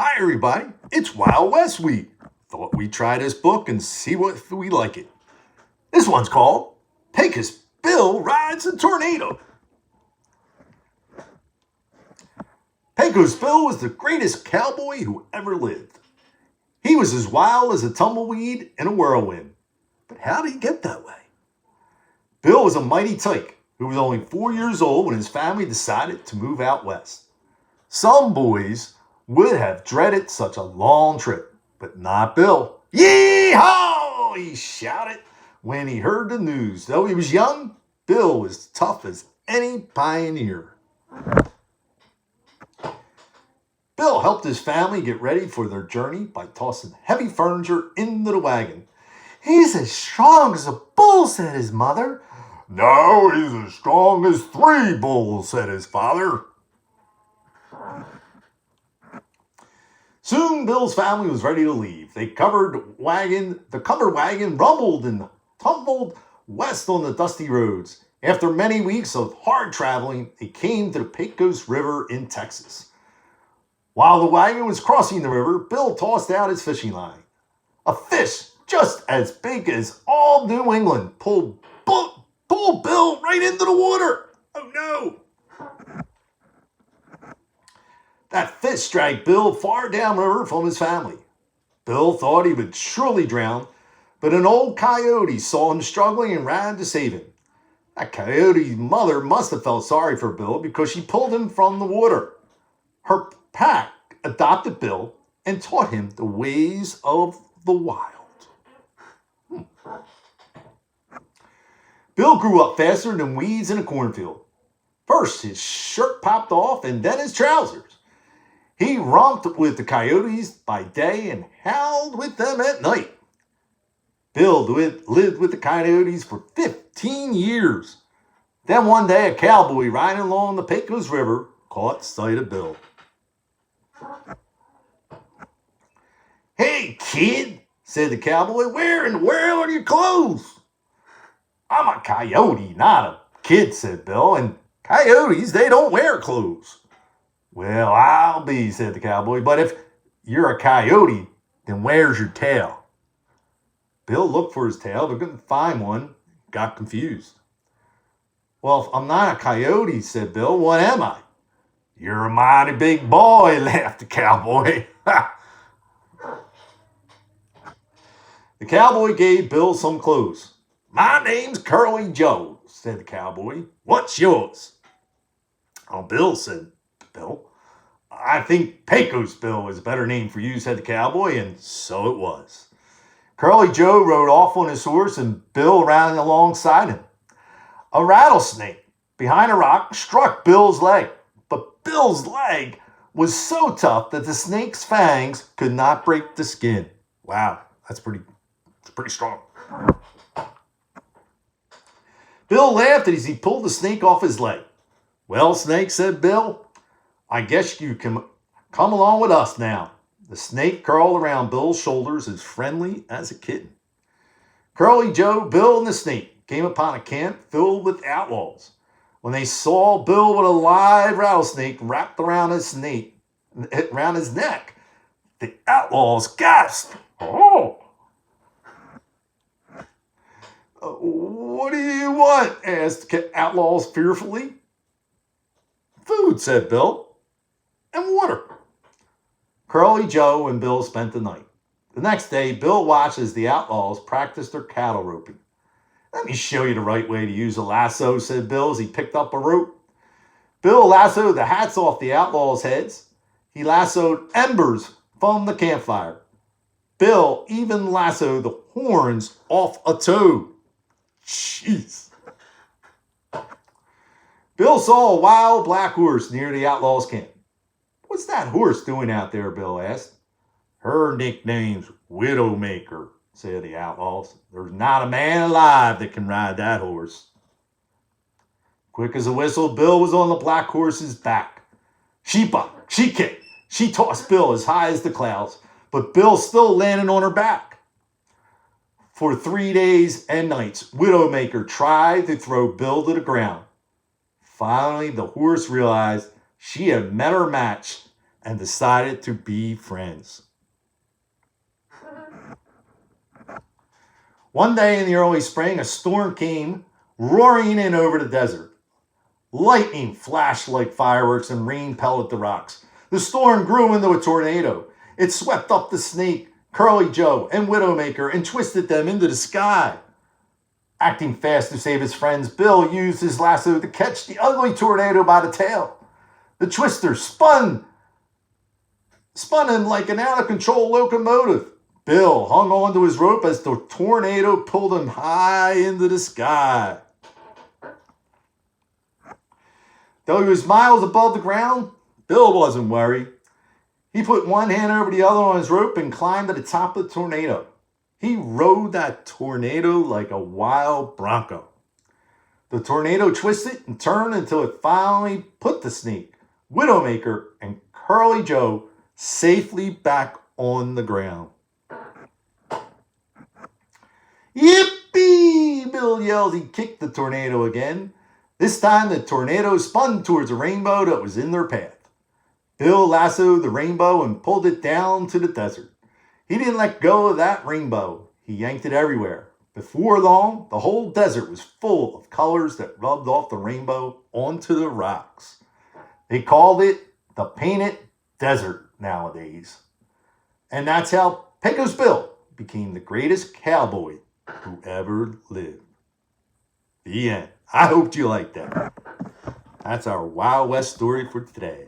Hi, everybody. It's Wild West Week. Thought we'd try this book and see what we like it. This one's called Pecos Bill Rides a Tornado. Pecos Bill was the greatest cowboy who ever lived. He was as wild as a tumbleweed in a whirlwind. But how did he get that way? Bill was a mighty tyke who was only 4 years old when his family decided to move out west. Some boys would have dreaded such a long trip, but not Bill. Yee-haw! He shouted when he heard the news. Though he was young, Bill was tough as any pioneer. Bill helped his family get ready for their journey by tossing heavy furniture into the wagon. "He's as strong as a bull," said his mother. "No, he's as strong as 3 bulls," said his father. Soon Bill's family was ready to leave. The covered wagon rumbled and tumbled west on the dusty roads. After many weeks of hard traveling, they came to the Pecos River in Texas. While the wagon was crossing the river, Bill tossed out his fishing line. A fish just as big as all New England pulled Bill right into the water. Oh no! That fish dragged Bill far downriver from his family. Bill thought he would surely drown, but an old coyote saw him struggling and ran to save him. That coyote's mother must have felt sorry for Bill because she pulled him from the water. Her pack adopted Bill and taught him the ways of the wild. Bill grew up faster than weeds in a cornfield. First, his shirt popped off and then his trousers. He romped with the coyotes by day and howled with them at night. Bill lived with the coyotes for 15 years. Then one day, a cowboy riding along the Pecos River caught sight of Bill. "Hey, kid," said the cowboy, "where in the world are your clothes?" "I'm a coyote, not a kid," said Bill, "and coyotes, they don't wear clothes." "Well, I'll be," said the cowboy, "but if you're a coyote, then where's your tail?" Bill looked for his tail, but couldn't find one, got confused. "Well, if I'm not a coyote," said Bill, "what am I?" "You're a mighty big boy," laughed the cowboy. The cowboy gave Bill some clothes. "My name's Curly Joe," said the cowboy. "What's yours?" "Oh, Bill," said Bill. "I think Pecos Bill is a better name for you," said the cowboy, and so it was. Curly Joe rode off on his horse, and Bill ran alongside him. A rattlesnake behind a rock struck Bill's leg, but Bill's leg was so tough that the snake's fangs could not break the skin. Wow, that's pretty strong. Bill laughed as he pulled the snake off his leg. "Well, Snake," said Bill, "I guess you can come along with us now." The snake curled around Bill's shoulders as friendly as a kitten. Curly Joe, Bill, and the snake came upon a camp filled with outlaws. When they saw Bill with a live rattlesnake wrapped around his neck, the outlaws gasped. "Oh! What do you want?" asked the outlaws fearfully. "Food," said Bill, "and water." Curly Joe and Bill spent the night. The next day, Bill watched as the outlaws practiced their cattle roping. "Let me show you the right way to use a lasso," said Bill as he picked up a rope. Bill lassoed the hats off the outlaws' heads. He lassoed embers from the campfire. Bill even lassoed the horns off a toad. Jeez. Bill saw a wild black horse near the outlaws' camp. "What's that horse doing out there?" Bill asked. "Her nickname's Widowmaker," said the outlaws. "There's not a man alive that can ride that horse." Quick as a whistle, Bill was on the black horse's back. She bucked, she kicked, she tossed Bill as high as the clouds, but Bill still landed on her back. For 3 days and nights, Widowmaker tried to throw Bill to the ground. Finally, the horse realized she had met her match and decided to be friends. One day in the early spring, a storm came roaring in over the desert. Lightning flashed like fireworks and rain pelted the rocks. The storm grew into a tornado. It swept up the snake, Curly Joe, and Widowmaker and twisted them into the sky. Acting fast to save his friends, Bill used his lasso to catch the ugly tornado by the tail. The twister spun him like an out-of-control locomotive. Bill hung onto his rope as the tornado pulled him high into the sky. Though he was miles above the ground, Bill wasn't worried. He put one hand over the other on his rope and climbed to the top of the tornado. He rode that tornado like a wild bronco. The tornado twisted and turned until it finally put the snake, Widowmaker, and Curly Joe safely back on the ground. Yippee! Bill yelled. He kicked the tornado again. This time the tornado spun towards a rainbow that was in their path. Bill lassoed the rainbow and pulled it down to the desert. He didn't let go of that rainbow. He yanked it everywhere. Before long, the whole desert was full of colors that rubbed off the rainbow onto the rocks. They called it the Painted Desert nowadays. And that's how Pecos Bill became the greatest cowboy who ever lived. The end. I hope you liked that. That's our Wild West story for today.